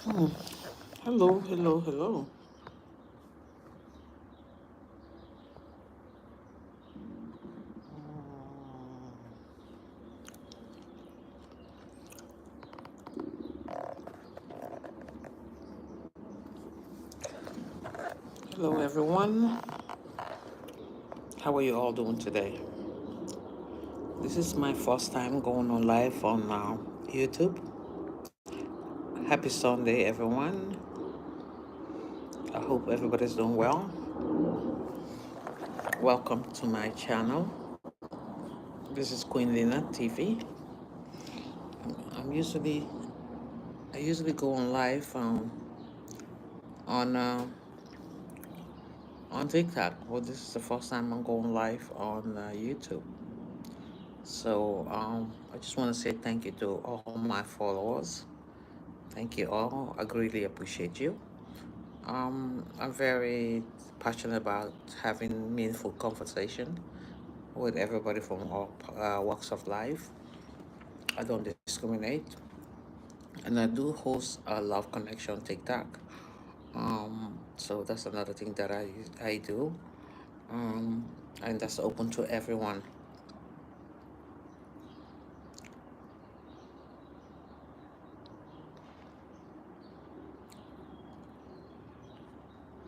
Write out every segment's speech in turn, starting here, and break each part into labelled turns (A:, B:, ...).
A: Hmm. Hello, hello, hello. Hello, everyone. How are you all doing today? This is my first time going on live on YouTube. Happy Sunday, everyone. I hope everybody's doing well. Welcome to my channel. This is QueenlinaTV. I'm usually I usually go on live on on TikTok. Well, this is the first time I'm going live on YouTube. So I just want to say thank you to all my followers. Thank you all. I greatly appreciate you. I'm very passionate about having meaningful conversation with everybody from all walks of life. I don't discriminate, and I do host a Love Connection TikTok. So that's another thing that I do, um, and that's open to everyone.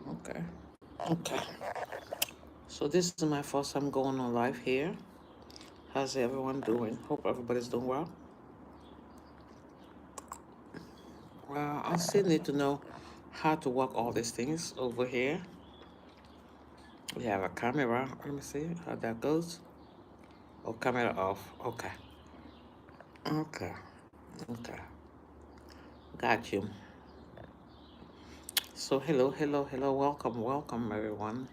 A: Okay. Okay. So this is my first time going on live here. How's everyone doing? Hope everybody's doing well. Well, I still need to know how to work all these things over here. We have a camera. Let me see how that goes. Oh, camera off. Okay. Okay. Okay. Got you. So hello, hello, hello. Welcome, welcome everyone.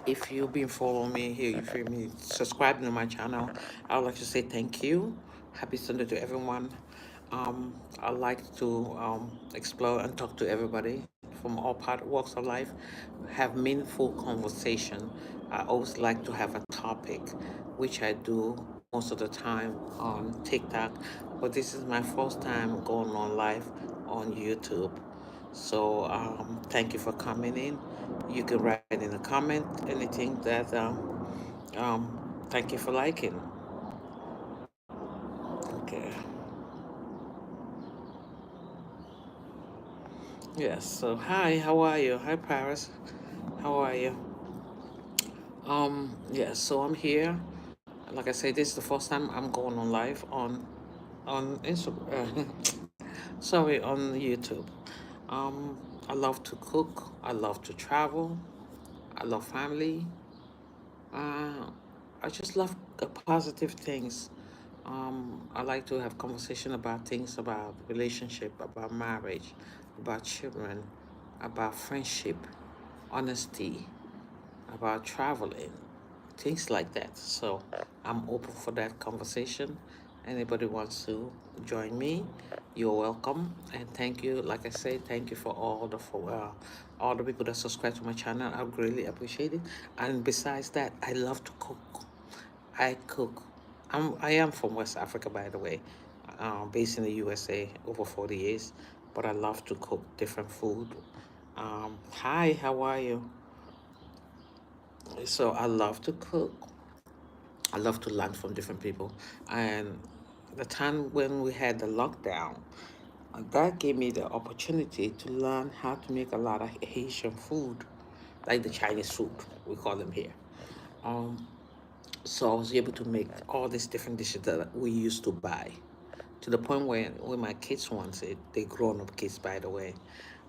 A: If you've been following me here, if you've been subscribing to my channel, I would like to say thank you. Happy Sunday to everyone. I like to explore and talk to everybody from all walks of life, have meaningful conversation. I always like to have a topic, which I do most of the time on TikTok, but this is my first time going on live on YouTube. So thank you for coming in. You can write in the comment anything that thank you for liking. Okay. Yes. So hi, how are you? Hi Paris. How are you? Yes, so I'm here. Like I said, this is the first time I'm going on live on Instagram. Sorry, on YouTube. Um, I love to cook. I love to travel. I love family. Uh, I just love positive things. I like to have conversation about things about relationship, about marriage, about children, about friendship, honesty, about traveling, things like that. So I'm open for that conversation. Anybody wants to join me, you're welcome. And thank you. Like I said, thank you for all the people that subscribe to my channel. I really appreciate it. And besides that, I love to cook. I cook. I am from West Africa, by the way, based in the USA over 40 years. But I love to cook different food. Hi, how are you? So I love to cook. I love to learn from different people. And the time when we had the lockdown, that gave me the opportunity to learn how to make a lot of Haitian food, like the Chinese food, we call them here. Um, so I was able to make all these different dishes that we used to buy, to the point where when my kids wants it, they grown up kids, by the way,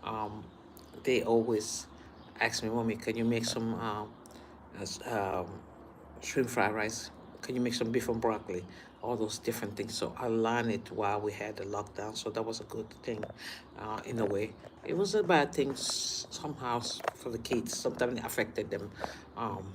A: um, they always ask me, Mommy, can you make some as, shrimp fried rice? Can you make some beef and broccoli? All those different things. So I learned it while we had the lockdown. So that was a good thing, in a way. It was a bad thing somehow for the kids. Sometimes it affected them um,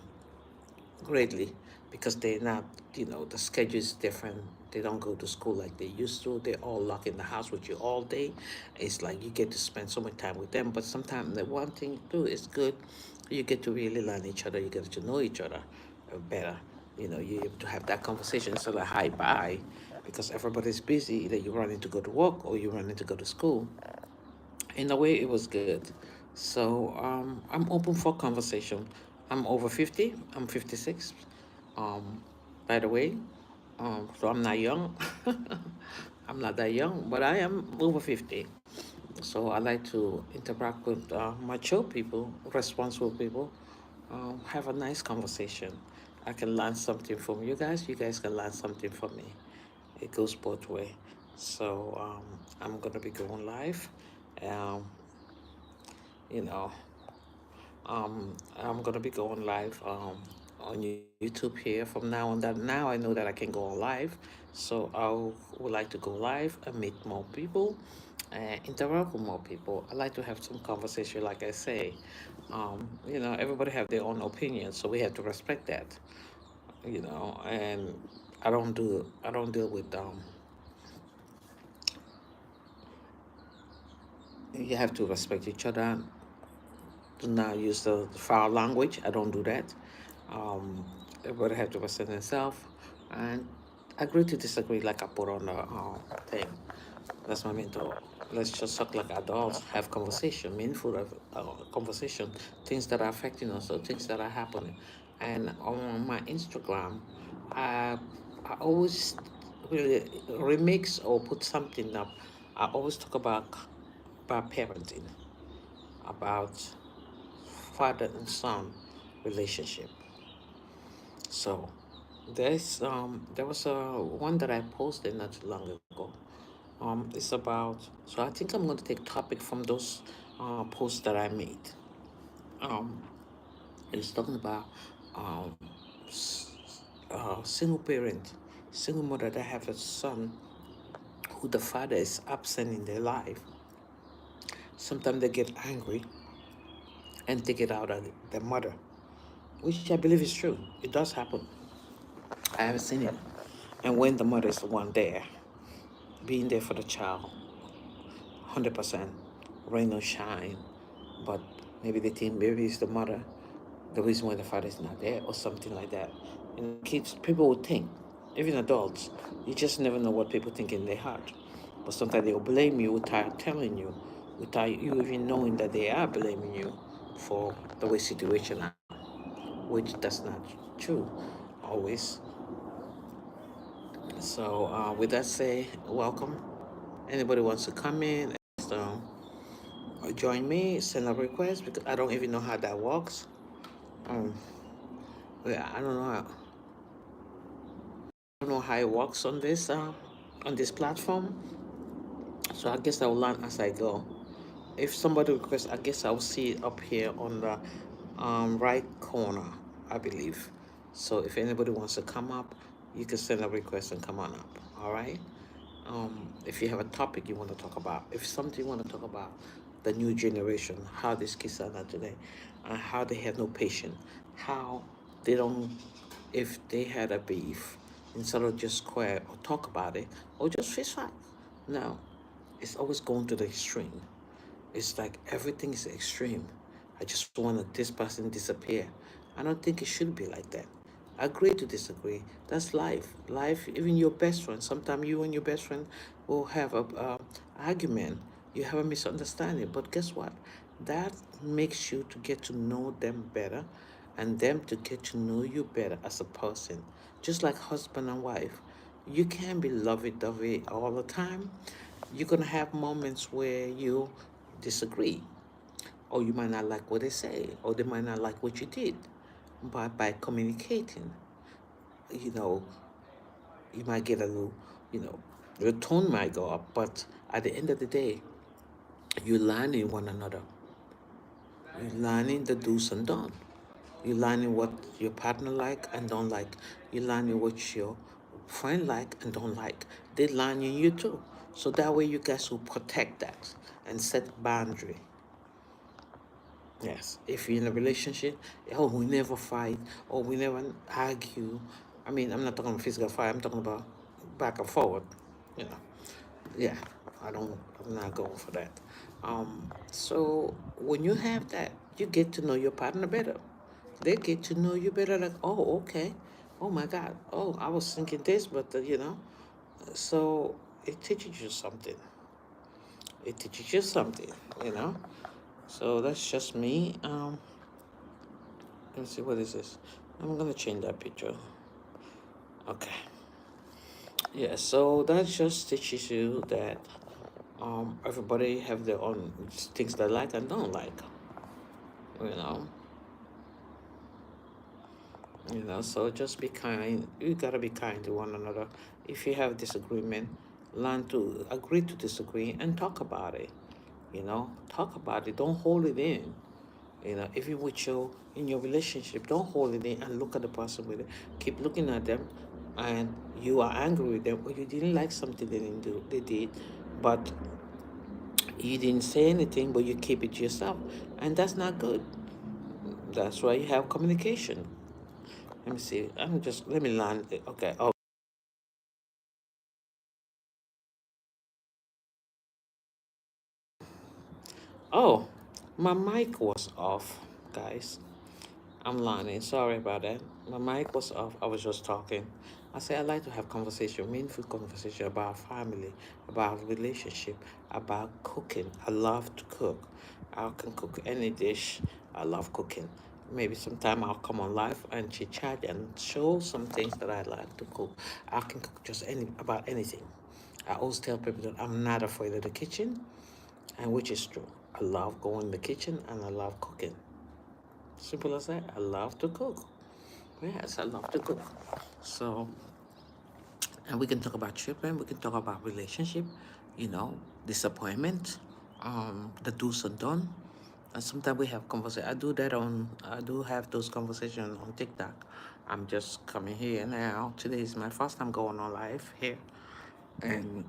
A: greatly because they're not, the schedule is different. They don't go to school like they used to. They're all locked in the house with you all day. It's like you get to spend so much time with them. But sometimes the one thing too is good. You get to really learn each other. You get to know each other better. You able to have that conversation instead of hi, bye. because everybody's busy. Either you're running to go to work or you're running to go to school. In a way, it was good. So I'm open for conversation. I'm over 50. I'm 56. Um, by the way, so I'm not young. I'm not that young, but I am over 50. So I like to interact with mature people, responsible people, have a nice conversation. I can learn something from you guys. You guys can learn something from me. It goes both way. So I'm gonna be going live. Um, you know, I'm gonna be going live on YouTube here from now on. That now I know that I can go on live, so would like to go live and meet more people and interact with more people. I like to have some conversation, like I say. Everybody have their own opinion, so we have to respect that. And I don't deal with you have to respect each other. Do not use the foul language. I don't do that. Everybody have to respect themselves and agree to disagree, like I put on the thing. That's my mentor. Let's just talk like adults, have conversation, meaningful conversation, things that are affecting us or things that are happening. And on my Instagram, I, I always really remix or put something up. I always talk about parenting, about father and son relationship. So there was a one that I posted not too long ago. It's about, so I think I'm going to take topic from those posts that I made. Um, it's talking about um, s- single parent, single mother that have a son who the father is absent in their life. Sometimes they get angry and take it out on the mother, which I believe is true. It does happen. I haven't seen it. And when the mother is the one there, being there for the child, 100%, rain or shine, but maybe they think maybe it's the mother, the reason why the father is not there, or something like that. Kids, people will think, even adults, you just never know what people think in their heart. But sometimes they'll blame you without telling you, without you even knowing that they are blaming you for the way situation are, which that's not true always. So with that say, welcome. Anybody wants to come in, join me, send a request because I don't even know how that works. Um, yeah, I don't know how it works on this platform. So I guess I'll learn as I go. If somebody requests, I guess I'll see it up here on the right corner, I believe. So if anybody wants to come up, you can send a request and come on up. All right. If you have a topic you want to talk about, if something you want to talk about, the new generation, how these kids are not today, and how they have no patience, how they don't, if they had a beef, instead of just quiet or talk about it or just fist fight. No, it's always going to the extreme. It's like everything is extreme. I just want this person disappear. I don't think it should be like that. Agree to disagree. That's life. Life, even your best friend. Sometimes you and your best friend will have a argument. You have a misunderstanding. But guess what? That makes you to get to know them better and them to get to know you better as a person. Just like husband and wife. You can't be lovey-dovey all the time. You're gonna have moments where you disagree, or you might not like what they say, or they might not like what you did. But by communicating, you know, you might get a little, you know, your tone might go up, but at the end of the day, you're learning one another. You're learning the do's and don'ts. You're learning what your partner like and don't like. You're learning what your friend like and don't like. They're learning you too. So that way you guys will protect that and set boundary. Yes. If you're in a relationship, oh, we never fight or we never argue. I mean, I'm not talking about physical fight. I'm talking about back and forward. You know. Yeah. I don't. I'm not going for that. So when you have that, you get to know your partner better. They get to know you better. Like, oh, okay. Oh my God. Oh, I was thinking this, but So it teaches you something. It teaches you something, you know. So that's just me. Let me see, what is this? I'm gonna change that picture. Okay. Yeah. So that just teaches you that everybody have their own things they like and don't like. You know. So just be kind. You gotta be kind to one another. If you have disagreement, learn to agree to disagree and talk about it. Talk about it. Don't hold it in. Even with your in your relationship, don't hold it in and look at the person with it. Keep looking at them, and you are angry with them, or you didn't like something they didn't do. They did, but you didn't say anything, but you keep it to yourself, and that's not good. That's why you have communication. Let me see. Let me land it. Okay. Oh, my mic was off, guys. I'm lying. Sorry about that. My mic was off. I was just talking. I say I like to have conversation, meaningful conversation about family, about relationship, about cooking. I love to cook. I can cook any dish. I love cooking. Maybe sometime I'll come on live and chit chat and show some things that I like to cook. I can cook just about anything. I always tell people that I'm not afraid of the kitchen, and which is true. I love going in the kitchen and I love cooking. Simple as that. I love to cook. Yes, I love to cook. So, and we can talk about children. We can talk about relationship. You know, disappointment, the do's and don'ts. And sometimes we have conversation. I do have those conversations on TikTok. I'm just coming here now. Today is my first time going on live here. And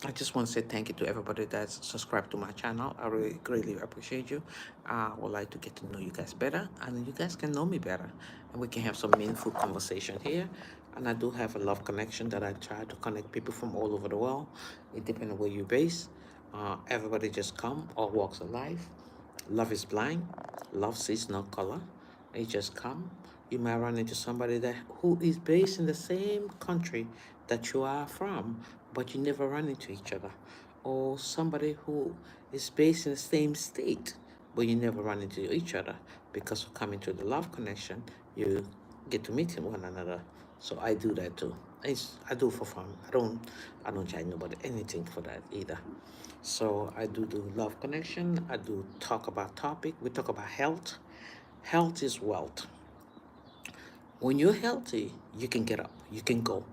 A: I just want to say thank you to everybody that's subscribed to my channel. I really greatly appreciate you. I would like to get to know you guys better, and you guys can know me better, and we can have some meaningful conversation here. And I do have a love connection that I try to connect people from all over the world. It depends on where you're based. Everybody just come, all walks of life. Love is blind. Love sees no color. You just come. You might run into somebody that who is based in the same country that you are from, but you never run into each other. Or somebody who is based in the same state, but you never run into each other because of coming to the love connection. You get to meet one another. So I do that too. I do for fun. I don't charge nobody anything for that either. So I do love connection. I do talk about topic. We talk about health. Health is wealth. When you're healthy, you can get up, you can go,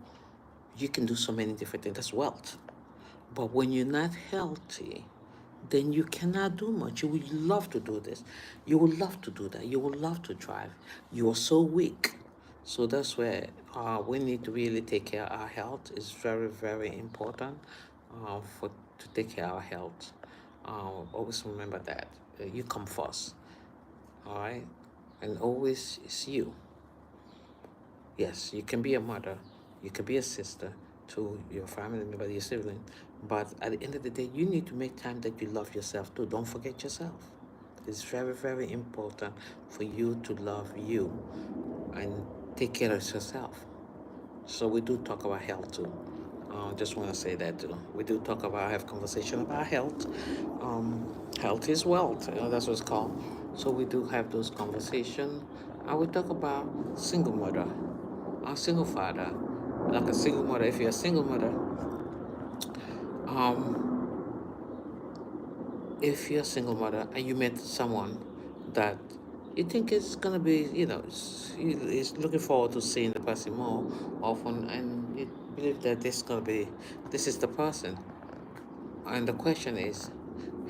A: you can do so many different things. That's wealth. But when you're not healthy, then you cannot do much. You would love to do this. You would love to do that. You would love to drive. You are so weak. So that's where we need to really take care of our health. It's very, very important for to take care of our health. Always remember that you come first, all right? And always it's you. Yes, you can be a mother, you can be a sister to your family member, your sibling, but at the end of the day, you need to make time that you love yourself too. Don't forget yourself. It's very, very important for you to love you and take care of yourself. So we do talk about health too. Just want to say that too. We do talk about, have conversation about health. Health is wealth. That's what it's called. So we do have those conversations. We talk about single mother, a single father, like a single mother. If you're a single mother, um, if you're a single mother and you met someone that you think is gonna be, is looking forward to seeing the person more often, and you believe that this is the person, and the question is,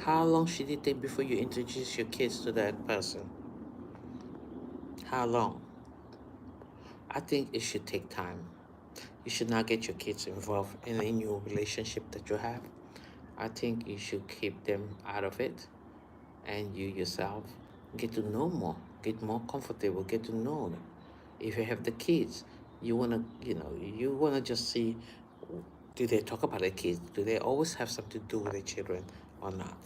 A: how long should it take before you introduce your kids to that person? How long? I think it should take time. You should not get your kids involved in a new relationship that you have. I think you should keep them out of it, and you yourself get to know more, get more comfortable, get to know them. If you have the kids, you wanna just see, do they talk about their kids? Do they always have something to do with their children or not?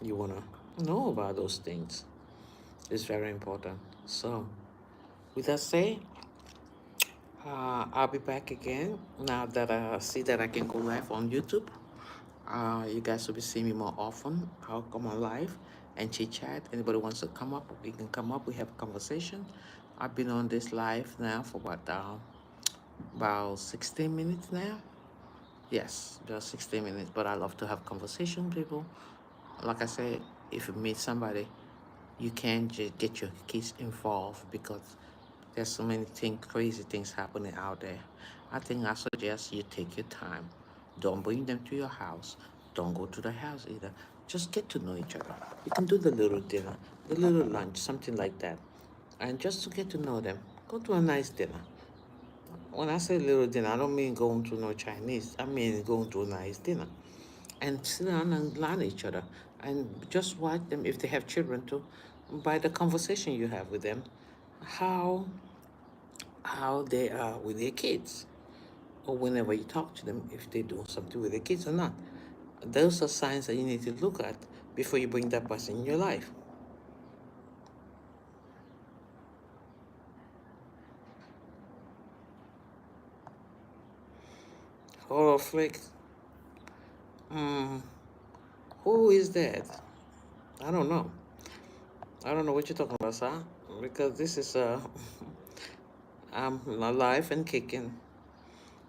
A: You wanna know about those things. It's very important. So, with that said, I'll be back again now that I see that I can go live on YouTube. You guys will be seeing me more often. I'll come on live and chit chat. Anybody wants to come up, we can come up. We have a conversation. I've been on this live now for about 16 minutes now. Yes, just 16 minutes. But I love to have conversation with people. Like I said, if you meet somebody, you can't just get your kids involved because there's so many things, crazy things happening out there. I suggest you take your time. Don't bring them to your house. Don't go to the house either. Just get to know each other. You can do the little dinner, the little lunch, something like that. And just to get to know them, go to a nice dinner. When I say little dinner, I don't mean going to no Chinese. I mean going to a nice dinner and sit down and learn each other and just watch them if they have children too. By the conversation you have with them, how they are with their kids, or whenever you talk to them, if they're doing something with their kids or not. Those are signs that you need to look at before you bring that person in your life. Horror flick. Mm, who is that? I don't know. I don't know what you're talking about, sir. Because this is I'm alive and kicking.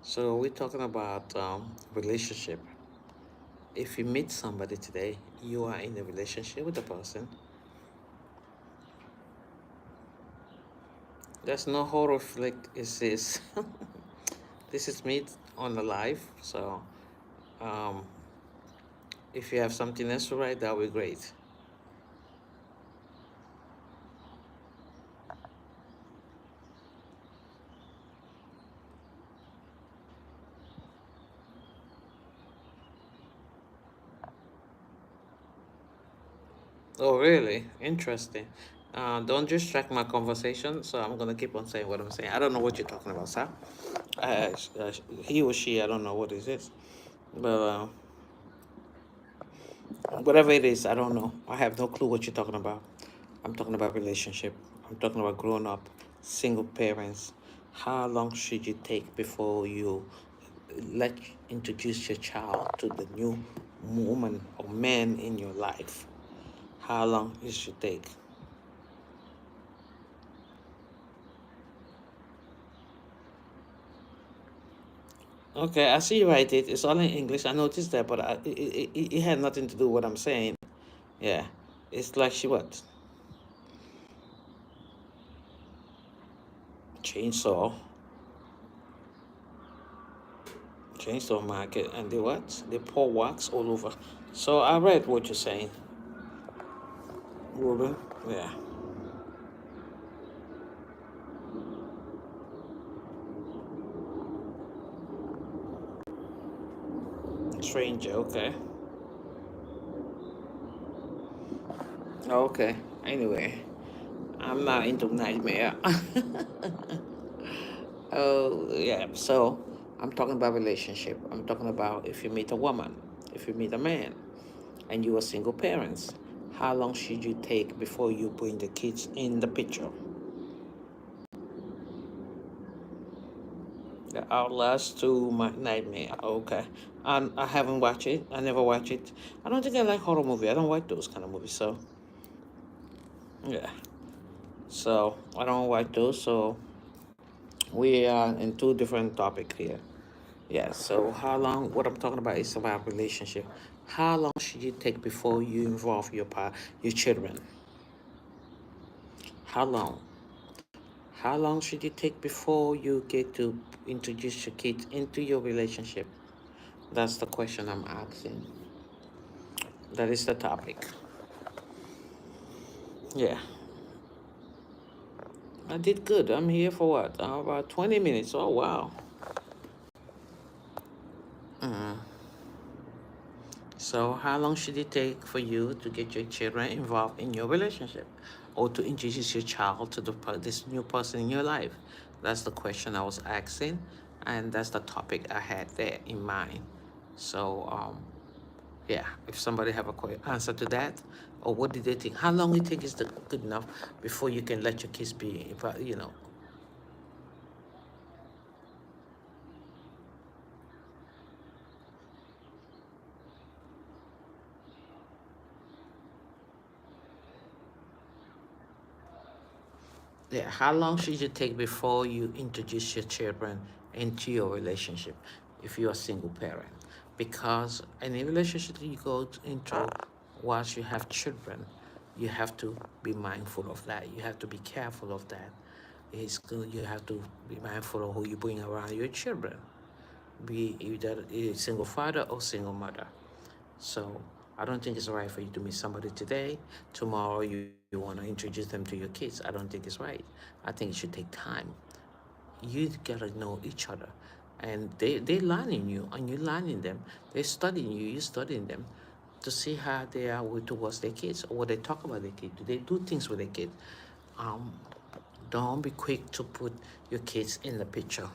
A: So we're talking about relationship. If you meet somebody today, you are in a relationship with the person. There's no horror flick. Is this? This is me on the live. So um, if you have something else to write, that would be great. Oh, really? Interesting. Don't distract my conversation. So I'm gonna keep on saying what I'm saying. I don't know what you're talking about, sir. He or she, I don't know what it is, but whatever it is, I don't know. I have no clue what you're talking about. I'm talking about relationship. I'm talking about growing up, single parents. How long should you take before you let introduce your child to the new woman or man in your life? How long it should take? Okay, I see you write it. It's all in English. I noticed that, but it had nothing to do with what I'm saying. Yeah, it's like she what? Chainsaw, chainsaw market, and they what? They pour wax all over. So I read what you're saying, Ruben. Yeah, stranger. Okay, okay. Anyway, I'm not into nightmare. Oh yeah. So I'm talking about relationship. I'm talking about if you meet a woman, if you meet a man, and you are single parents, how long should you take before you bring the kids in the picture? The Outlast to my Nightmare. Okay. I haven't watched it. I never watch it. I don't think I like horror movie. I don't like those kind of movies. So yeah. So I don't like those. So we are in two different topics here. Yeah. So how long? What I'm talking about is about relationship. How long should you take before you involve your children? How long? How long should you take before you get to introduce your kids into your relationship? That's the question I'm asking. That is the topic. Yeah, I did good. I'm here for what? About 20 minutes. Oh, wow. Mm. So, how long should it take for you to get your children involved in your relationship or to introduce your child to this new person in your life? That's the question I was asking, and that's the topic I had there in mind. So, yeah, if somebody have a quick answer to that, or what did they think? How long it take is good enough before you can let your kids be, you know? Yeah, how long should you take before you introduce your children into your relationship if you're a single parent? Because any relationship that you into whilst you have children, you have to be mindful of that. You have to be careful of that. You have to be mindful of who you bring around your children, be either a single father or single mother. So I don't think it's right for you to meet somebody today. Tomorrow you want to introduce them to your kids. I don't think it's right. I think it should take time. You gotta know each other. And they learning you and you learning them. They're studying you, you studying them to see how they are towards their kids or what they talk about their kids. Do they do things with their kids? Um, don't be quick to put your kids in the picture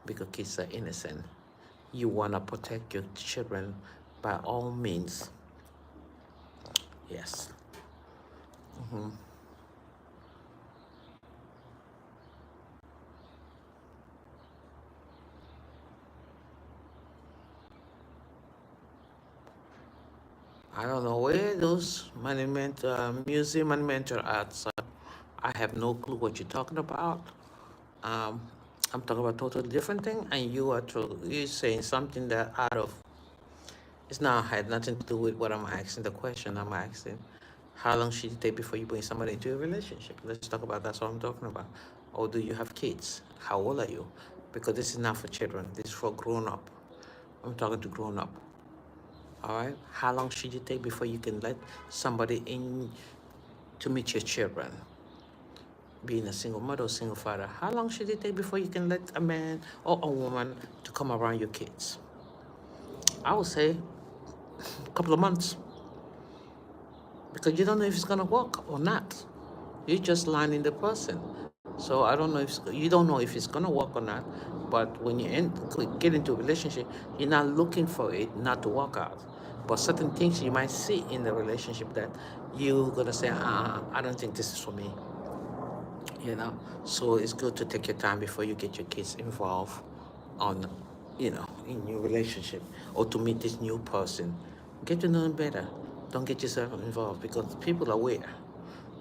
A: because kids are innocent. You wanna protect your children by all means. Yes. I don't know where those museum monumental arts are. I have no clue what you're talking about. Um, I'm talking about totally different thing, and you saying something that out of it's not had nothing to do with what I'm asking. The question I'm asking: how long should it take before you bring somebody into a relationship? Let's talk about that's what I'm talking about. Or do you have kids? How old are you? Because this is not for children. This is for grown up. I'm talking to grown up. All right. How long should you take before you can let somebody in to meet your children? Being a single mother or single father, how long should it take before you can let a man or a woman to come around your kids? I would say a couple of months because you don't know if it's gonna work or not. You're just learning the person. So I don't know if you don't know if it's gonna work or not. But when get into a relationship, you're not looking for it not to work out. But certain things you might see in the relationship that you're gonna say, I don't think this is for me. You know, so it's good to take your time before you get your kids involved on, in your relationship or to meet this new person. Get to know them better. Don't get yourself involved because people are weird.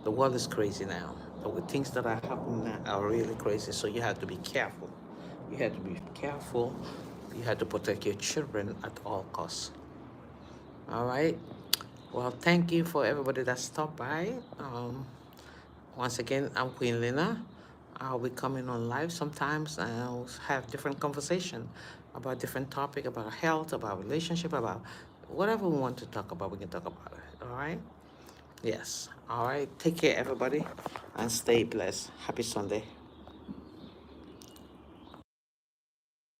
A: The world is crazy now. The things that are happening now are really crazy. So you have to be careful. You have to be careful. You have to protect your children at all costs. All right. Well, thank you for everybody that stopped by. Once again, I'm Queen Lina. I'll be coming on live sometimes and I'll have different conversation about different topic, about health, about relationship, about whatever we want to talk about, we can talk about it. All right? Yes. All right. Take care, everybody, and stay blessed. Happy Sunday.